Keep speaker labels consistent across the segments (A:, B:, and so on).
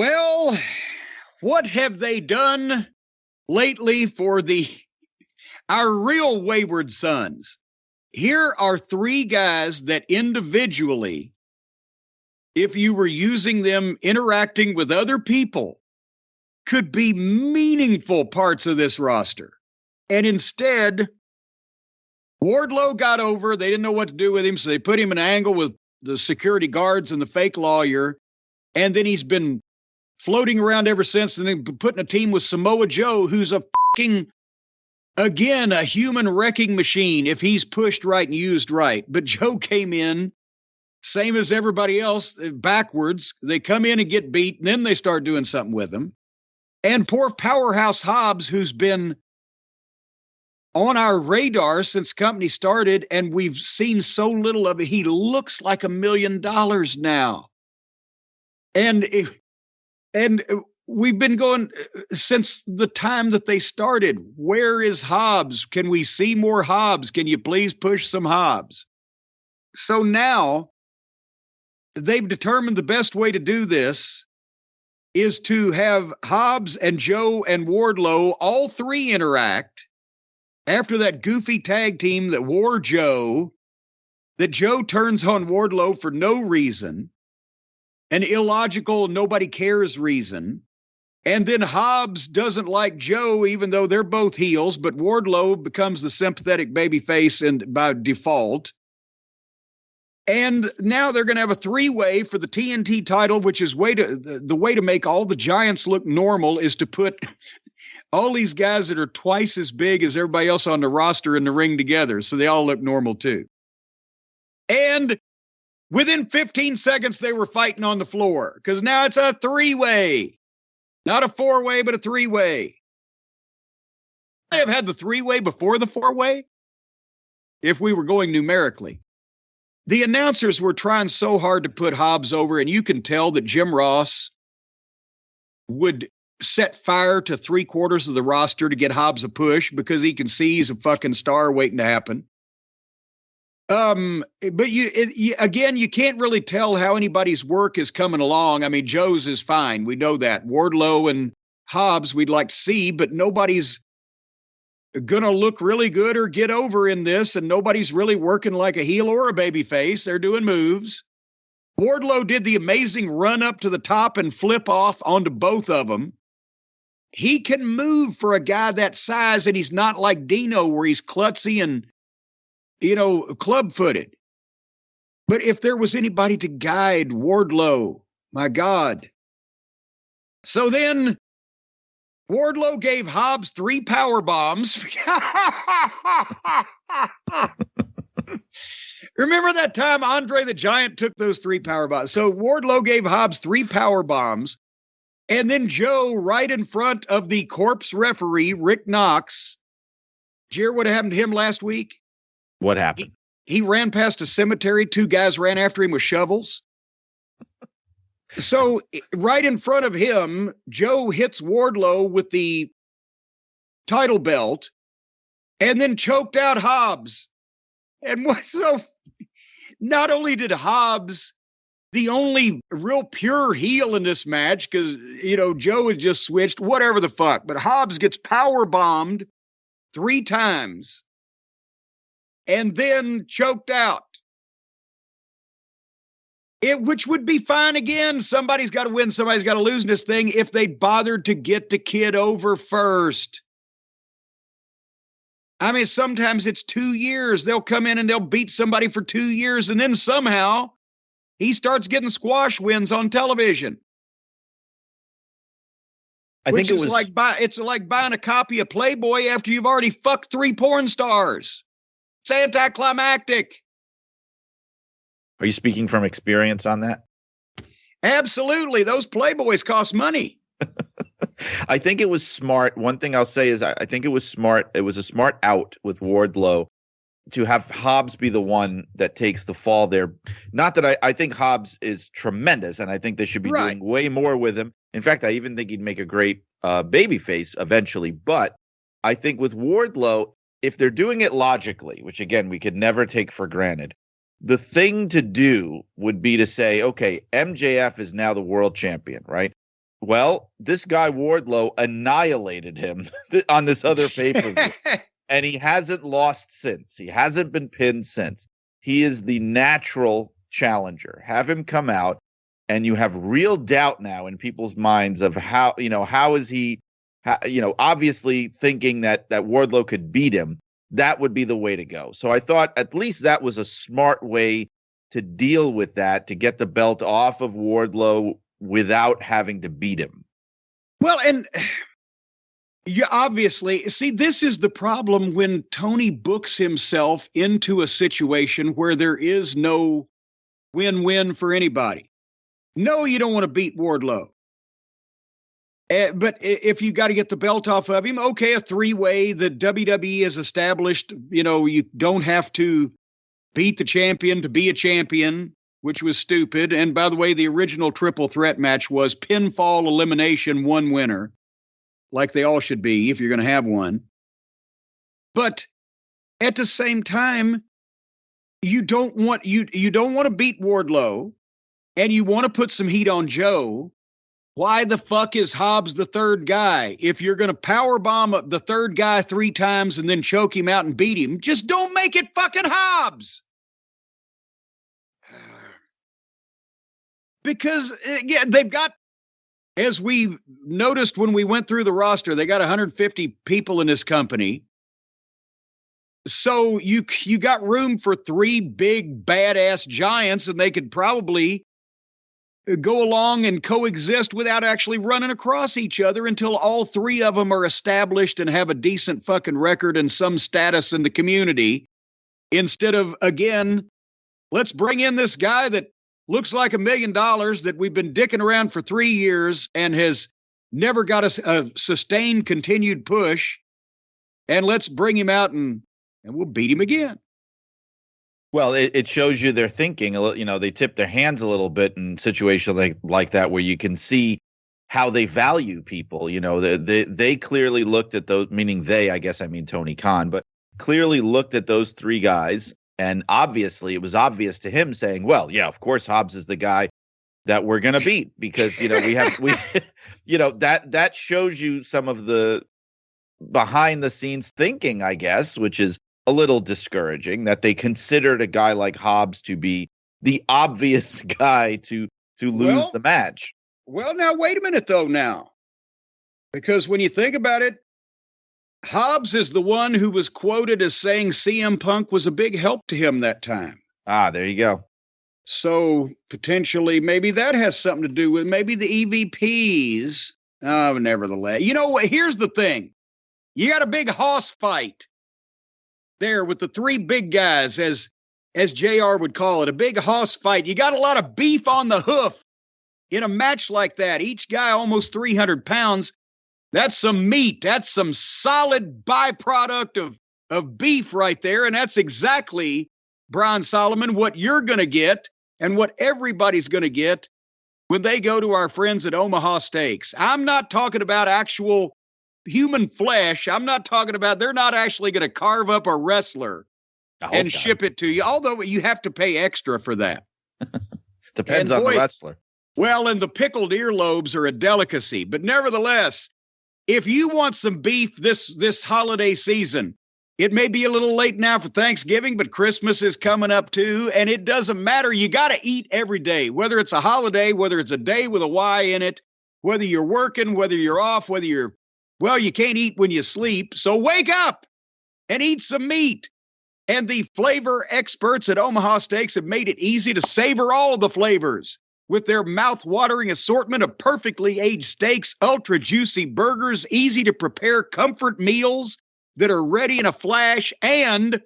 A: Well, what have they done lately for our real wayward sons? Here are three guys that individually, if you were using them interacting with other people, could be meaningful parts of this roster. And instead, Wardlow got over. They didn't know what to do with him, so they put him in an angle with the security guards and the fake lawyer. And then he's been floating around ever since, and then putting a team with Samoa Joe, who's a human wrecking machine if he's pushed right and used right. But Joe came in, same as everybody else, backwards. They come in and get beat, and then they start doing something with them. And poor Powerhouse Hobbes, who's been on our radar since company started, and we've seen so little of it. He looks like $1 million now. And we've been going since the time that they started. Where is Hobbes? Can we see more Hobbes? Can you please push some Hobbes? So now they've determined the best way to do this is to have Hobbes and Joe and Wardlow, all three interact after that goofy tag team that wore Joe, that Joe turns on Wardlow for no reason, an illogical, nobody cares reason. And then Hobbes doesn't like Joe, even though they're both heels, but Wardlow becomes the sympathetic babyface and by default. And now they're going to have a three-way for the TNT title, which is the way to make all the giants look normal is to put all these guys that are twice as big as everybody else on the roster in the ring together, so they all look normal too. And within 15 seconds, they were fighting on the floor because now it's a three-way. Not a four-way, but a three-way. They have had the three-way before the four-way, if we were going numerically. The announcers were trying so hard to put Hobbes over, and you can tell that Jim Ross would set fire to 3/4 of the roster to get Hobbes a push because he can see he's a fucking star waiting to happen. But you can't really tell how anybody's work is coming along. I mean, Joe's is fine. We know that. Wardlow and Hobbes we'd like to see, but nobody's going to look really good or get over in this, and nobody's really working like a heel or a baby face. They're doing moves. Wardlow did the amazing run up to the top and flip off onto both of them. He can move for a guy that size, and he's not like Dino where he's klutzy and club-footed. But if there was anybody to guide Wardlow, my God. So then Wardlow gave Hobbes 3 power bombs. Remember that time Andre the Giant took those 3 power bombs? So Wardlow gave Hobbes 3 power bombs. And then Joe, right in front of the corpse referee, Rick Knox. Did you hear what happened to him last week?
B: What happened?
A: He ran past a cemetery. 2 guys ran after him with shovels. So right in front of him, Joe hits Wardlow with the title belt and then choked out Hobbes. And not only did Hobbes, the only real pure heel in this match, because, Joe had just switched, whatever the fuck, but Hobbes gets power bombed 3 times and then choked out. Which would be fine again. Somebody's got to win, somebody's got to lose in this thing if they bothered to get the kid over first. I mean, sometimes it's 2 years. They'll come in and they'll beat somebody for 2 years, and then somehow he starts getting squash wins on television.
B: I think
A: it's like buying a copy of Playboy after you've already fucked 3 porn stars. It's anticlimactic.
B: Are you speaking from experience on that?
A: Absolutely. Those Playboys cost money.
B: I think it was smart. One thing I'll say is I think it was smart. It was a smart out with Wardlow to have Hobbes be the one that takes the fall there. Not that I think Hobbes is tremendous, and I think they should be doing way more with him. In fact, I even think he'd make a great babyface eventually. But I think with Wardlow, if they're doing it logically, which, again, we could never take for granted, the thing to do would be to say, okay, MJF is now the world champion, right? Well, this guy Wardlow annihilated him on this other pay-per-view. And he hasn't lost since. He hasn't been pinned since. He is the natural challenger. Have him come out, and you have real doubt now in people's minds of how is he, obviously thinking that Wardlow could beat him. That would be the way to go. So I thought at least that was a smart way to deal with that, to get the belt off of Wardlow without having to beat him.
A: Well, and you obviously see, this is the problem when Tony books himself into a situation where there is no win-win for anybody. No, you don't want to beat Wardlow. But if you got to get the belt off of him, okay, a three-way that WWE has established, you don't have to beat the champion to be a champion, which was stupid. And by the way, the original triple threat match was pinfall, elimination, one winner, like they all should be if you're going to have one. But at the same time, you don't want to beat Wardlow, and you want to put some heat on Joe. Why the fuck is Hobbes the third guy? If you're going to powerbomb the third guy 3 times and then choke him out and beat him, just don't make it fucking Hobbes. Because, they've got, as we noticed when we went through the roster, they got 150 people in this company. So you got room for 3 big badass giants, and they could probably go along and coexist without actually running across each other until all 3 of them are established and have a decent fucking record and some status in the community. Instead of, again, let's bring in this guy that looks like $1 million that we've been dicking around for 3 years and has never got a sustained continued push. And let's bring him out and we'll beat him again.
B: Well, it shows you their thinking. They tip their hands a little bit in situations like that, where you can see how they value people. They clearly looked at those, meaning they, I guess I mean Tony Khan, but clearly looked at those 3 guys. And obviously it was obvious to him, saying, well, yeah, of course, Hobbes is the guy that we're going to beat, because, that shows you some of the behind the scenes thinking, I guess, which is a little discouraging, that they considered a guy like Hobbes to be the obvious guy to lose the match.
A: Well, now, wait a minute, though, now. Because when you think about it, Hobbes is the one who was quoted as saying CM Punk was a big help to him that time.
B: Ah, there you go.
A: So potentially maybe that has something to do with maybe the EVPs. Oh, nevertheless. Here's the thing. You got a big hoss fight there with the 3 big guys, as JR would call it, a big hoss fight. You got a lot of beef on the hoof in a match like that. Each guy almost 300 pounds. That's some meat. That's some solid byproduct of beef right there. And that's exactly, Brian Solomon, what you're going to get and what everybody's going to get when they go to our friends at Omaha Steaks. I'm not talking about actual human flesh. I'm not talking about, they're not actually going to carve up a wrestler and ship it to you, although you have to pay extra for that.
B: Depends on the wrestler.
A: Well, and the pickled earlobes are a delicacy. But nevertheless, if you want some beef this holiday season, it may be a little late now for Thanksgiving, but Christmas is coming up too, and it doesn't matter. You got to eat every day, whether it's a holiday, whether it's a day with a Y in it, whether you're working, whether you're off, you can't eat when you sleep. So wake up and eat some meat. And the flavor experts at Omaha Steaks have made it easy to savor all the flavors with their mouth-watering assortment of perfectly aged steaks, ultra-juicy burgers, easy-to-prepare comfort meals that are ready in a flash. And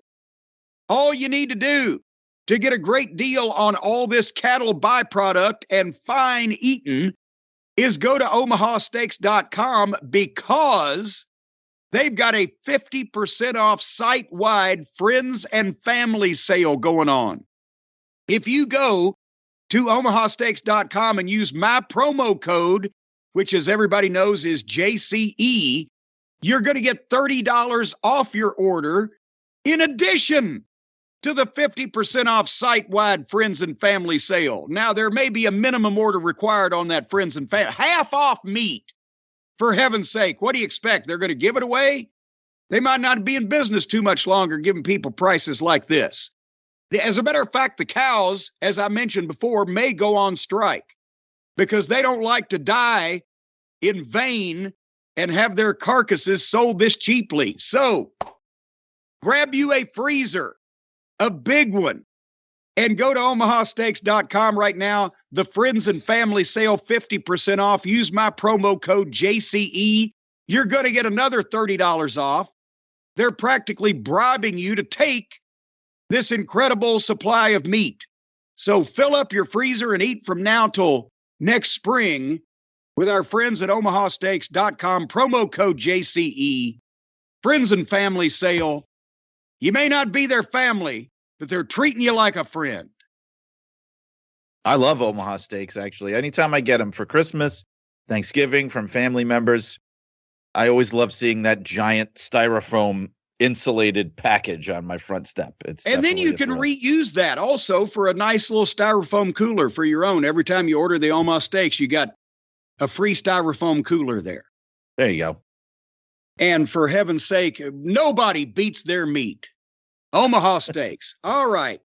A: all you need to do to get a great deal on all this cattle byproduct and fine eating is go to omahasteaks.com, because they've got a 50% off site-wide friends and family sale going on. If you go to omahasteaks.com and use my promo code, which, as everybody knows, is JCE, you're going to get $30 off your order, in addition to the 50% off site-wide friends and family sale. Now, there may be a minimum order required on that friends and family. Half off meat. For heaven's sake, what do you expect? They're going to give it away? They might not be in business too much longer giving people prices like this. As a matter of fact, the cows, as I mentioned before, may go on strike because they don't like to die in vain and have their carcasses sold this cheaply. So, grab you a freezer, a big one, and go to omahasteaks.com right now. The Friends and Family Sale, 50% off. Use my promo code JCE. You're going to get another $30 off. They're practically bribing you to take this incredible supply of meat. So fill up your freezer and eat from now till next spring with our friends at omahasteaks.com. Promo code JCE. Friends and Family Sale. You may not be their family, but they're treating you like a friend.
B: I love Omaha Steaks, actually. Anytime I get them for Christmas, Thanksgiving, from family members, I always love seeing that giant styrofoam insulated package on my front step.
A: And then you can reuse that also for a nice little styrofoam cooler for your own. Every time you order the Omaha Steaks, you got a free styrofoam cooler there.
B: There you go.
A: And for heaven's sake, nobody beats their meat. Omaha Steaks. All right.